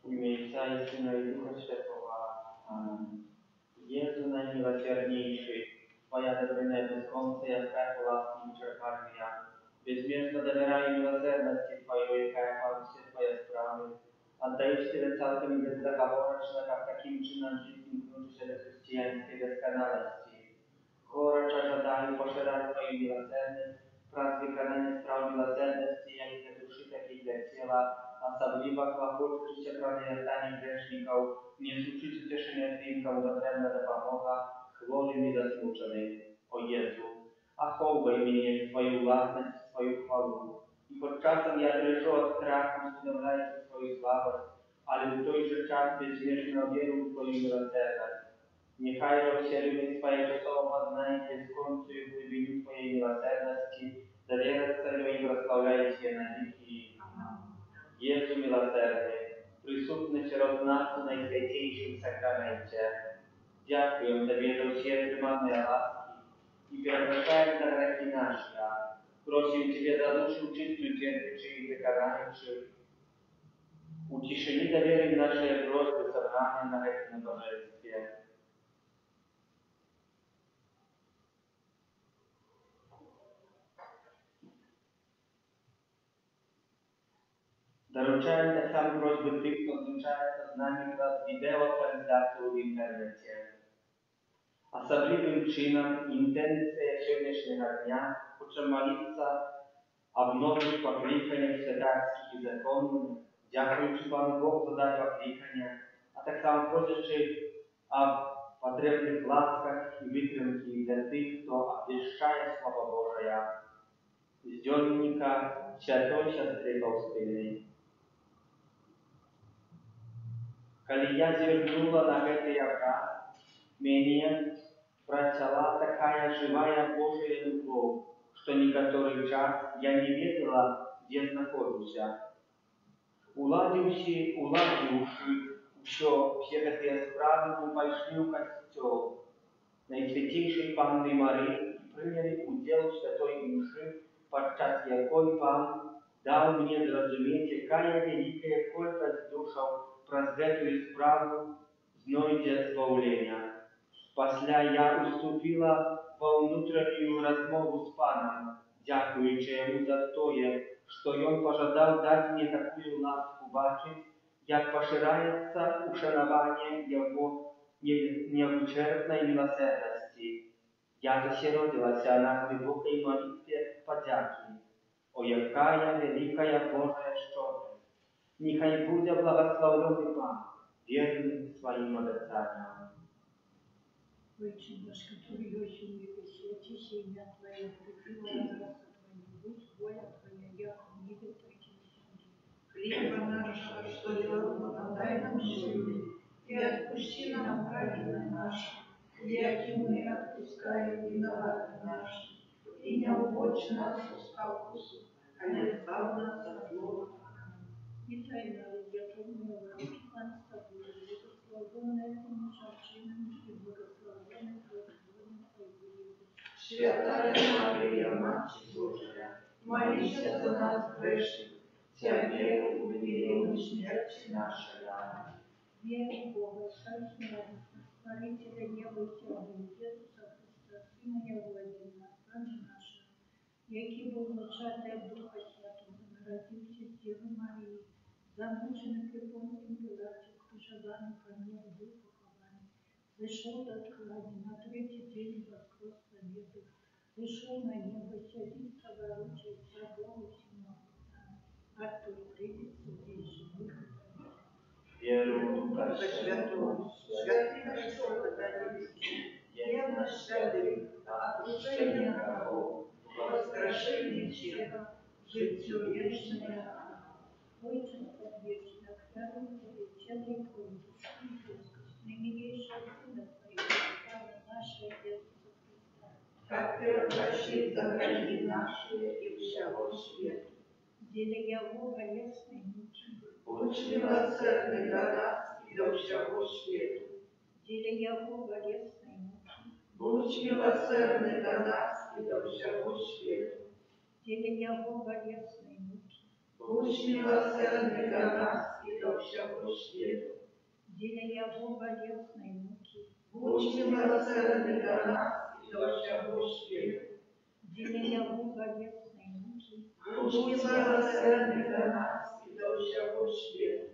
W imię Ojca i Syna i Ducha Świętego. Amen. Jezu najmiłosierniejszy, Twoja dobrina bez końca, jaka łaski wyczerpania. Безмерно доверяю милосердности Твоей, какая все Твои справы. Отдаешь Тебе цалком и безоговорочно, как таким чином жизни внутренней христианской досконалости. Горячо жадаю поширать Твою милосердность, праз выконание справ милосердности, jak i для души, так и для тела, особливо клопочущихся промилостанием грешников, несущих утешение тим, dobremna допомога, хвали засмучений. O Jezu, achowaj mnie Twoją własność, Twoją chwałę. I pod czasem ja drżę od strachu, usprawiedliwiając Twoją słabość, ale w tejże czas bezmierną wierą Twoją miłosierność. Niechaj rozsieruje swoje czasowo poznanie z końcu i w głębieniu Twojej miłosierności, zawierać Celu i prosławiać je na wieki. Jezu miłosierny, присутny wśród nas w Najświętejszym Sakramencie. Dziękuję Tobie za усердие mamy łaski i przepraszałem za grzechy nasze. Proszę Ciebie za duszę czystą, cierpiącą i wykarającą. Uciszeni do wiery nasze prośby zebrane na wiecznym Bożeństwie. Dorучаем te same prośby tych, kto złączają z nami przez wideotransляцию w internecie. Особливым чином интенция сегодняшнего дня хочем молиться об новых покликаниях святарских и законных, дякуючи Пану Богу за дар покликання, а так само просячи об потребных ласках и вытримке для тех, кто обвещает Слово Божие из дённика Святой Сестры Фаустины. Коли я звернула на этой образ, мне прочла такая живая Божья любовь, что некоторый час я не ведала, где нахожусь. Уладивши все эти справы, мы пошли в костел Найсвятейшей Панны Марии и приняли удел Святой Мши, подчас якой Пан дал мне зразуметь, какая великая колькость душов праз эту справу знойде збавлення. Пасля я уступила во внутреннюю размову с Паном, дякуючи Ему за то, что Он пожадал дать мне такую ласку бачить, як поширяется ушанование Его невычерпной милосердности. Я засеродилась на глубокой молитве подяки. О, якая великая Божия щедрость! Нехай будет благословенный Пан, верный своим обетованиям. Отче наш, который есть в небе, святись имя Твое, придет царство Твое, будь воля Твоя, як в небе, так и на земле. Хлеба нашего, что делал, дай нам сегодня, и отпусти нам праведно наши, яки мы отпускаем виноваты наши, и не уводь нас в спокусу, а не избавь нас от злого. И тайна разъятовная руки Пан с тобой, благословенная ты мужчинами и благословенная плодотворным Твоим. Святая Мария, Мать Божия, молись за нас грешных, теперь в времени смерти нашей. Аминь. Веру в Бога, Царство радостно, Створителя неба и всего, Иисуса Христа, Сына Его Владимира, Пана нашего, який був зачатий от Духа Святого, народився з Діви Марії, замучений при Понтії Пилаті, крижований, помер, був похований, зайшов до ткани, на третий день воскрес победу, пришел на небо, сядет праворучие, Богу всемогущему, оттуда придет судить живых и мертвых. Веру в Духа Святого, святых Господи, явно святых, отпущение грехов, воскрешение тела, житию вечное. Отче предвечный, храни Тебе тело и кровь, душу и плоскость, наимейшего Сына Твоего, Пана нашего Иисуса Христа, Как Ты прощи за грехи наши и всего света. деле Его болезной муки, Будь милосердный до нас и до всего света. деле Его болезной муки, Будь милосердный до нас и до всего света. деле Его болезной муки, Будь милосердный до нас и до до всего свету. Деля Его болезной муки, Будь милосердный до нас и до всего свету. деля Его болезной муки, Будь милосердный до нас и до всего свету.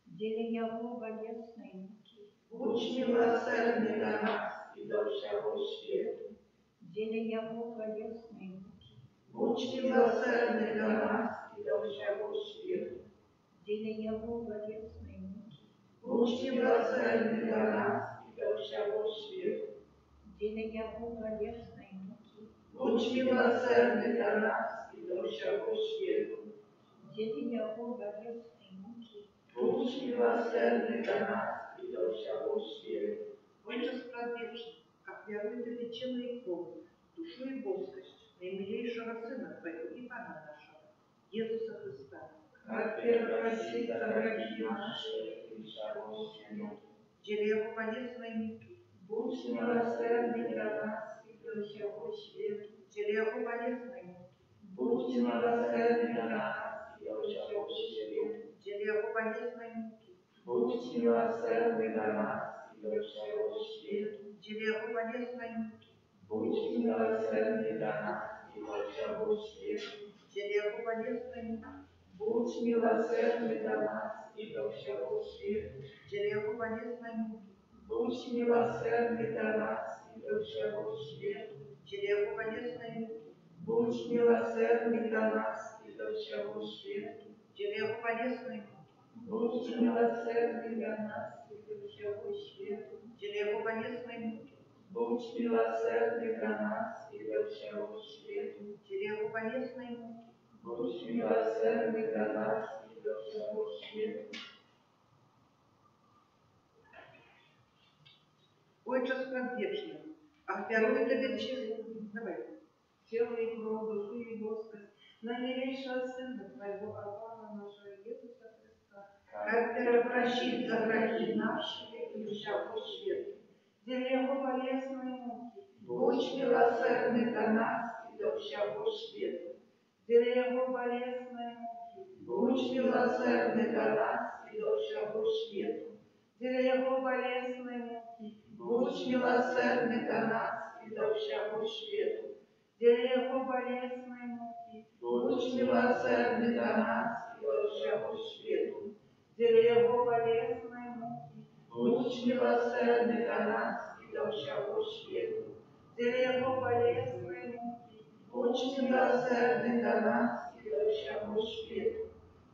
деля Его болезной муки, Будь милосердный до нас и до всего свету. деля Его болезной муки, Будь милосердный до нас и до всего свету. деля Его болезной муки, Будь милосердный до нас и до всего свету. деля Его болезной муки, Будь милосердный до нас и до всего свету. деля Его болезной муки, Будь милосердный до нас и до всего свету. Отче Справедливый, как верует тебе тело и кровь, душу и боскость наимилейшего Сына Твоего и Пана нашего, Иисуса Христа, Как первопроси за грехи наши и всего свету. деле Его полезной муки, Будь милосердный до нас и до всего свету. деле Его полезной муки, Будь милосердный до нас и до всего свету. деле Его полезной муки, Будь милосердный до нас и до всего свету. деле Его полезной муки, Будь милосердный до нас и до всего свету. деле Его полезной муки, Будь милосердный до нас и до всего свету. деле Его полезной муки, Будь милосердный до нас и до всего свету. деле Его полезной муки, Будь милосердный до нас и до всего свету. деле Его полезной муки, Будь милосердный до нас и до всего свету. деле Его полезной муки, Будь милосердный до нас и до всего свету. деле Его полезной муки, Будь милосердный до нас и до всего свету. Отче Справедливый, ах верует тебе тело, давай, тело и кровь, душу и боскость, наимилейшего Сына Твоего, Пана нашего Иисуса Христа, Как первопрощит за грехи наши и всего свету. деля Его болезной муки, Будь милосердный до нас и до всего свету. деля Его болезной муки, Будь милосердный до нас и до всего свету. деля Его болезной муки, Будь милосердный до нас и до всего свету. деля Его болезной муки, Будь милосердный до нас и до всего свету. деля Его болезной муки, Будь милосердный до нас и до всего свету. деля Его болезной муки, Будь милосердный до нас и до всего свету.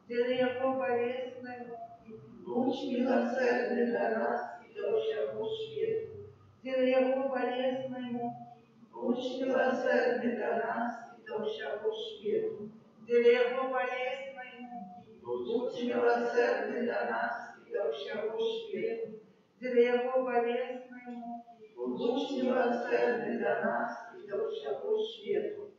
деля Его болезной муки, Будь милосердный до нас и до всего свету. деля Его болезной муки, Будь милосердный до нас и до всего свету. деля Его болезной муки, Будь милосердный до нас и до всего свету. деля Его болезной муки, Будь милосердный до нас и до всего свету.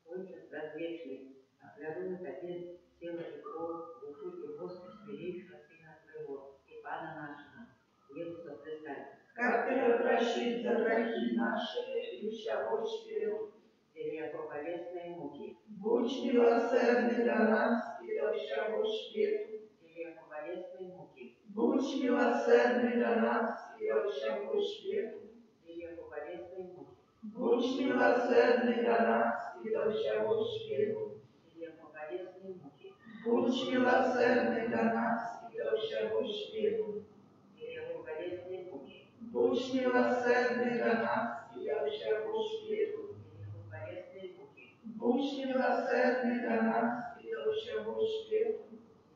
Отче Справедливый, ах верует тебе тело и кровь, душу и боскость величия Сына Твоего и Пана нашего, Иисуса Христа, Как первопрощит за грехи наши и всего свету. деле Его болезной муки, Будь милосердный до нас и до всего свету. деле Его болезной муки, Будь милосердный до нас и до всего свету. деле Его болезной муки, Будь милосердный до нас и до всего свету. деле Его болезной муки, Будь милосердный до нас и до всего свету. деле Его болезной муки, Будь милосердный до нас и до всего свету. деле Его болезной муки, Будь милосердный до нас и до всего свету.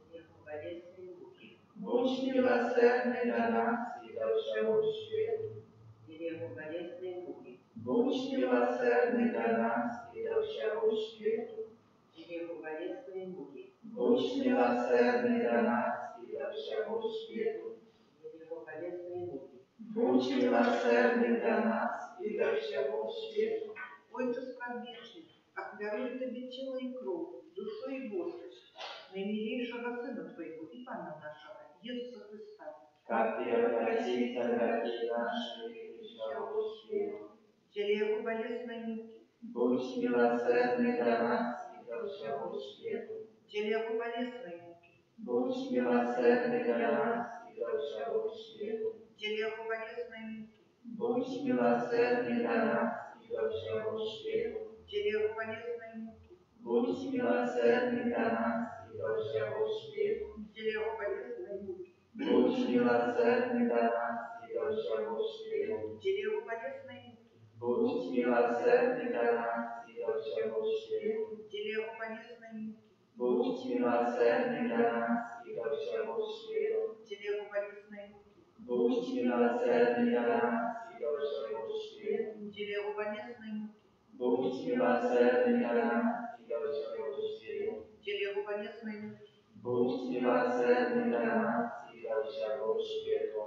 деле Его болезной муки, Будь милосердный до нас и до всего свету. деле Его болезной муки, Будь милосердный до нас и до всего свету. деле Его болезной муки, Будь милосердный до нас и до всего свету. деле Его болезной муки, Будь милосердный до нас и до всего свету. Отче Справедливый, ах верует тебе тело и кровь, душу и боскость наимилейшего Сына Твоего и Пана нашего, Иисуса Христа, Как первопроси за грехи наши и всего свету. деле Его болезной муки, Будь милосердный до нас и до всего свету. деле Его болезной муки, Bądź miłosierny dla nas i do całego świata. Dzieło bolesnej muki. Bądź miłosierny dla nas i do całego świata. Dzieło bolesnej muki. Bądź miłosierny dla nas i do całego świata. Dzieło bolesnej muki. Bądź miłosierny dla nas i do całego świata. Dzieło bolesnej muki. Bądź miłosierny dla nas i do całego świata. Dzieło bolesnej muki. Bądź miłosierny dla nas i do całego świata. Dzieło bolesnej muki. Bądź miłosierny dla nas i do całego świata. Dzieło bolesnej muki. Bądź miłosierny dla nas i do całego świata. Dzieło bolesnej muki. Bądź miłosierny dla nas i do całego świata.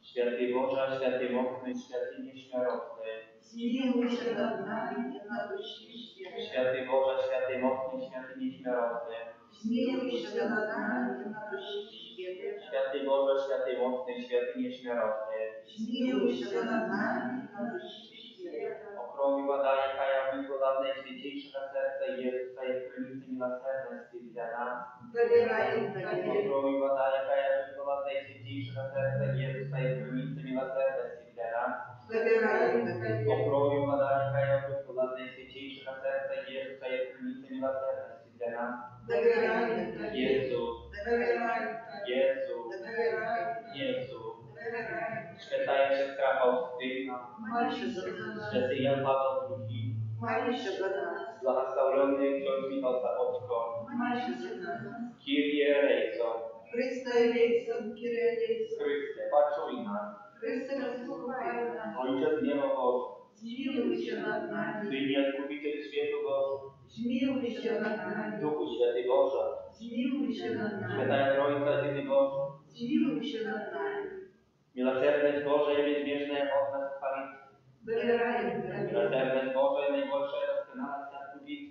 Święty Boże, święty mocny, święty nieśmiertelny. Zmiłuj się nad nami i nad duszy świata. Święty Boże, święty mocny, święty nieśmiertelny. Zmiłuj się nad nami i nad duszy świata. Święty Boże, święty mocny, święty nieśmiertelny. Zmiłuj się nad nami i nad duszy świata. Okrowi woda, jaka ja wywola najświętejsze serce Jezusa i krynicy miłosierności dla nas. Wybieraj Tobie. Okrowi woda, jaka ja wywola najświętejsze serce Jezusa i krynicy miłosierności dla nas. Wybieraj Tobie. Okrowi woda, jaka ja wywola najświętejsze serce Jezusa i krynicy miłosierności dla nas. Wybieraj Tobie. Jezu, Wybieraj Tobie. Jezu, Wybieraj Tobie. Jezu. Wybieraj. Święta siostra Faustyna, Módl się za nas. święty Jan Paweł II, Módl się za nas. błogosławiony ksiądz Michał Zabotko, Módl się za nas. Kyrie eleison, Chryste eleison, Kyrie eleison. Chryste, paczuj nas. Chryste wysłuchaj nas. Ojcze z nieba Boże, Zmiłuj się nad nami. Synie Odkupiciel światu Boże, Zmiłuj się nad nami. Duchu Święty Boże, Zmiłuj się nad nami. Święta Trójca Jedyny Boże, Zmiłuj się nad nami. miłosierny Boże i bezmierzny od nas chwalić. Wybieraj Tobie. Miłosierny Boże i najgorsze doskonale zastąpić.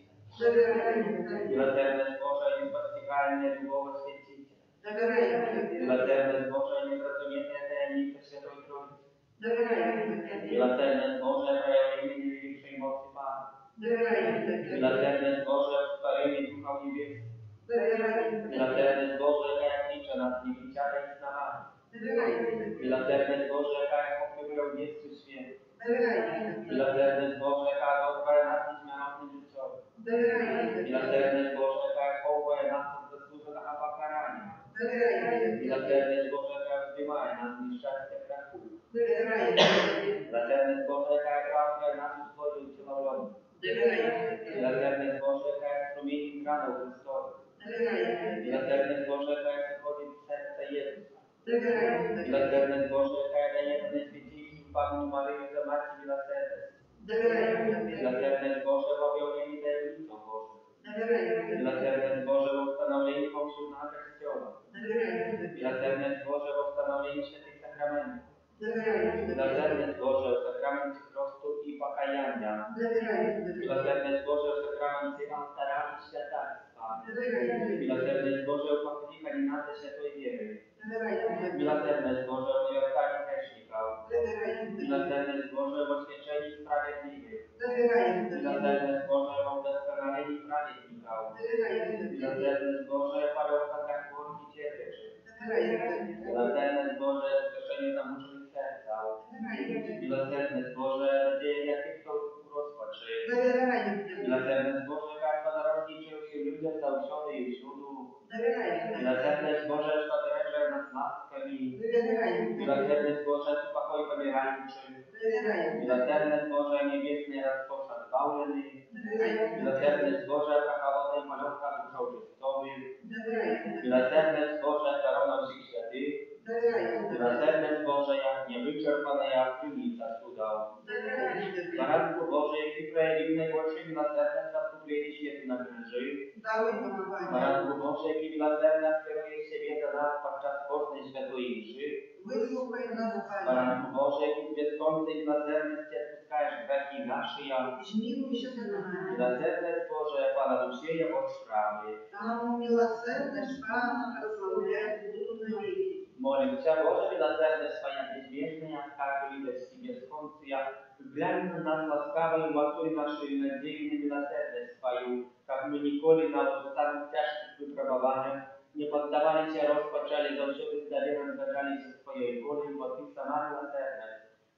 Wybieraj Tobie. Miłosierny Boże i niespotykalny duchowo święciciel. Wybieraj Tobie. Miłosierny Boże i niezrozumienie tajemnice Świętej Trójcy. Wybieraj Tobie. Miłosierny Boże, przejawienie największej mocy Pana. Wybieraj Tobie. Miłosierny Boże, stworzenie ducha niebieskich. Wybieraj Tobie. Miłosierny Boże, tajemnicza nad niewidziane i snami. Wybieraj Tobie. Miłosierny Boże, jaka pochwybiła w dziecku święty. Wybieraj Tobie. Miłosierny Boże, jaka odpala nas nieśmiertelnym życiom. Wybieraj Tobie. Miłosierny Boże, jaka chowa nas od zasłużonego pokarania. Wybieraj Tobie. Miłosierny Boże, jaka wzdymaje nas z nieszczęścia krachu. Wybieraj Tobie. Miłosierny Boże, jaka krafia nas w swoim cielowym. Wybieraj Tobie. Miłosierny Boże, jaka strumieni rano Chrystowy. Wybieraj Tobie. Miłosierny Boże, jaka przychodzi w serce Jezusa. Wybieraj Tobie. Miłosierny Boże, jaka daje najświętejszym Panu Maryję za Matkę Miłosierność. Wybieraj Tobie. Miłosierny Boże, w objawieniu tajemnicą Bożą. Wybieraj Tobie. Miłosierny Boże, w ustanowieniu Kościoła Kościoła. Wybieraj Tobie. Miłosierny Boże, w ustanowieniu świętych sakramentów. Wybieraj Tobie. Miłosierny Boże, w sakramencie chrztu i pokajania. Wybieraj Tobie. Miłosierny Boże, w sakramencie altara i świętarstwa. Wybieraj Tobie. Miłosierny Boże, w apokalipsie świętej wiery. Wybieraj Tobie. Miłosierny Boże, w miłosierni grzesznika. Wybieraj Tobie. Miłosierny Boże, w oświeceniu sprawiedliwych. Wybieraj Tobie. Miłosierny Boże, w udoskonaleniu prawiednika. Wybieraj Tobie. Miłosierny Boże, w parochach chłodnych i cierpieczych. Wybieraj Tobie. Miłosierny Boże, w wskrzeszeniu zamurzonych serca. Wybieraj Tobie. Miłosierny Boże, nadzieję jakich to rozpaczy. Wybieraj Tobie. Miłosierny Boże, jak narodził się ludziom zausiony i wśródu. Wybieraj Tobie. Miłosierny Boże, szpaderze nad maskami. Wybieraj Tobie. Miłosierny Boże, spokój pomierający. Wybieraj Tobie. Miłosierny Boże, niebiesny rozpoczat bałleny. Wybieraj Tobie. Miłosierny Boże, prachowody malowka duszą Chrystowy. Wybieraj Tobie. Miłosierny Boże, zarówno wszystkich świętych. Wybieraj Tobie. Miłosierny Boże, jak niewyczerpane jak krynica cudał. Wybieraj Tobie. Baranku Boże, jaki prejawili najgorsze miłosierne zakupieni święty na krzyży. Dałeś panowanie. Baranku Boże, jaki miłosierna skieruje siebie za nas podczas postnej świętej mszy. Wysłuchaj nas, Panie. Baranku Boże, jaki bez końca i miłosierny ścierpiskajesz grzechy nasze ja. Zmiłuj się nad nami. Miłosierny Boże, Pana Dusieja od sprawy. Тому милосердность Пана прославлять буду навеки. Молим Cię, Boże, miłosierny swoja bezmierzna, jak karty litości bezkońca, wgląd na nas łaskawa i łatuj naszej nadziei na miłosierność swoją, jak my nikoli na ustawach ciężkich wypróbowaniach nie poddawali się rozpaczali, do siebie zdawienem zabrali się swojej woli, bo Ty sama miłosierny.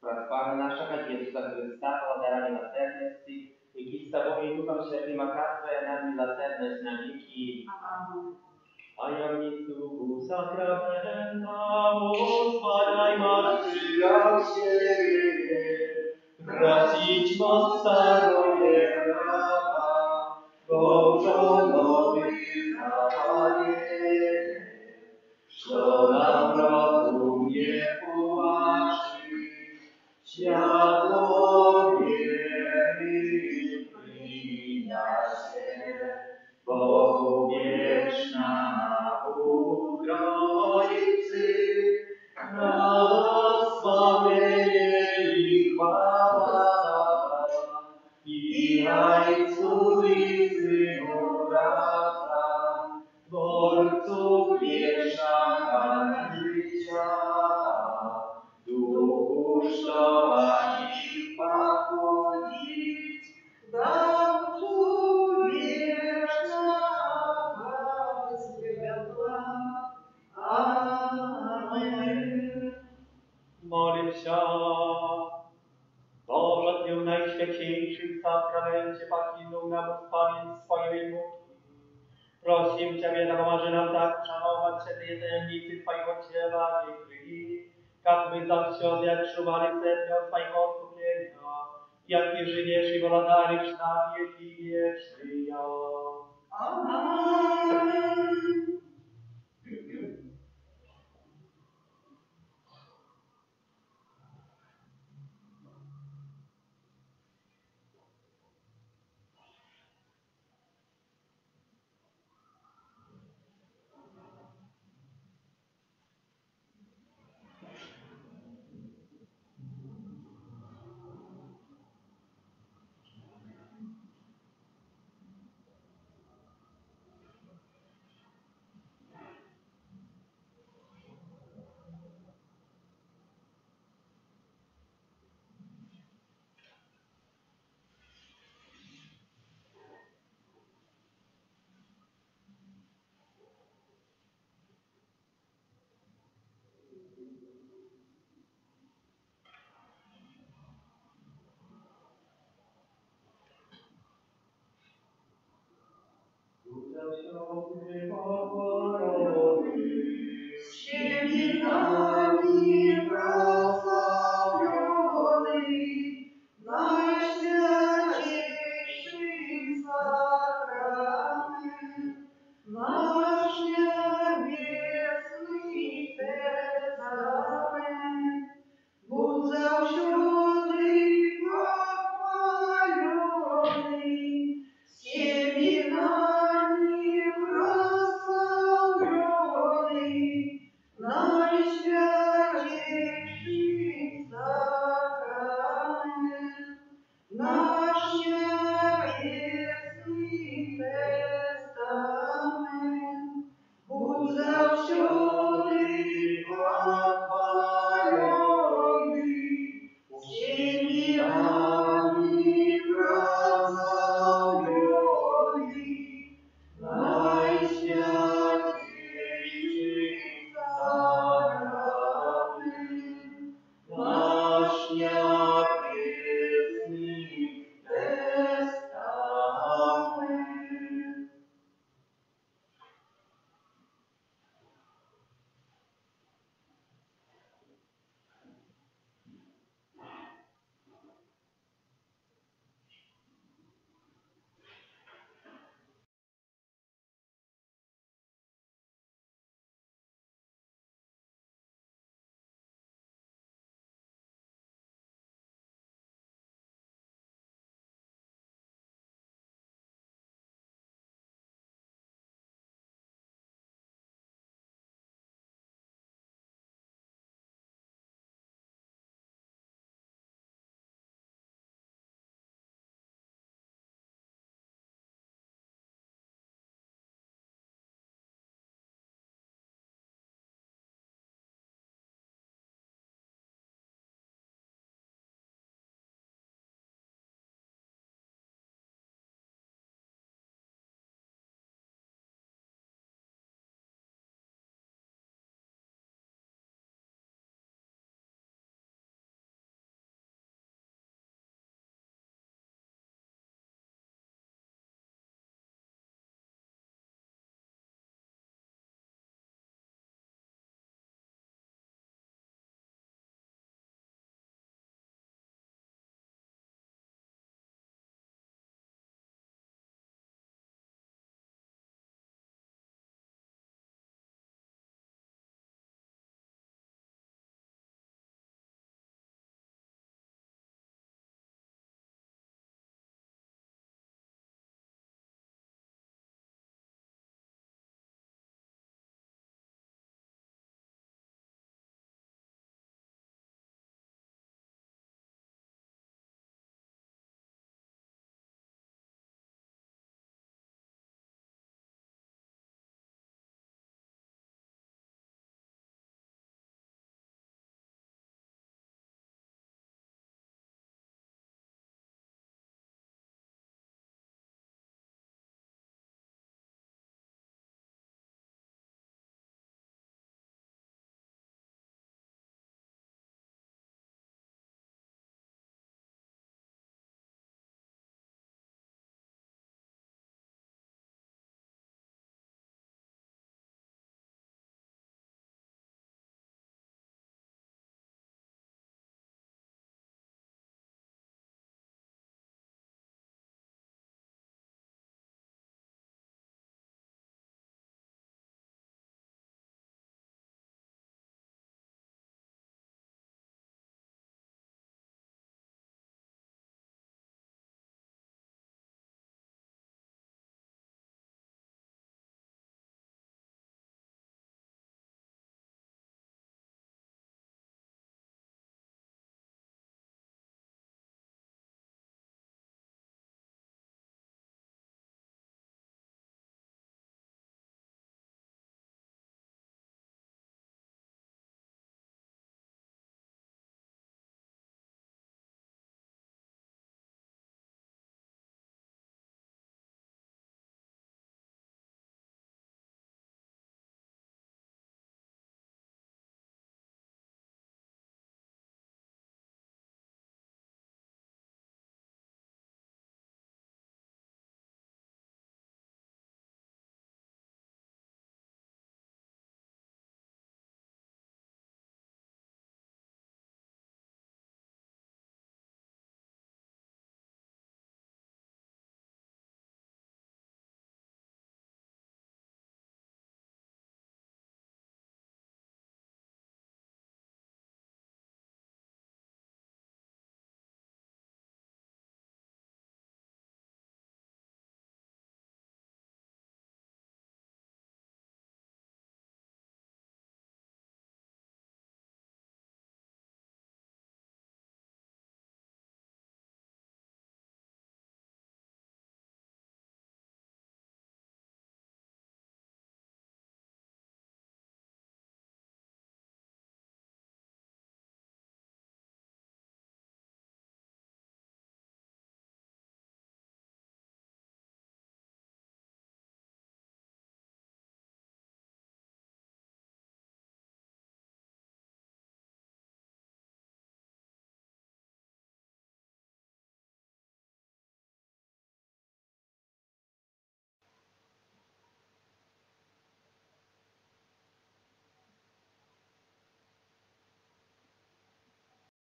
Проспава нашего Иисуса Христа, благодаря милосердности, и к Тобой Духом Святым оказывая нам милосердность на веки. А я внесу сокровенно, Господа и Марсия в себе, просить вас старое право, Боже новый заводе, что нам разум не ваши, światło wiery przyniesie, Bogu wieczna Trójcy, prosławienie i chwała, i Ojcu i Synu razem, Tworcu wieczna życia. Duchu, что они походить, дам вечного светла. Amen. Молимся. Boże, Ty w najświętniejszym sakramencie покинул nam uspamięć swojej muki. Prosimy Ciebie, pomoże nam tak szanować święte tajemnicy Twojego ciała i krwi, как мы за все отчували церковь Твоего искупления, jak Ty żyjesz i władarisz na wieki wieczne. Amen. Święty Boże,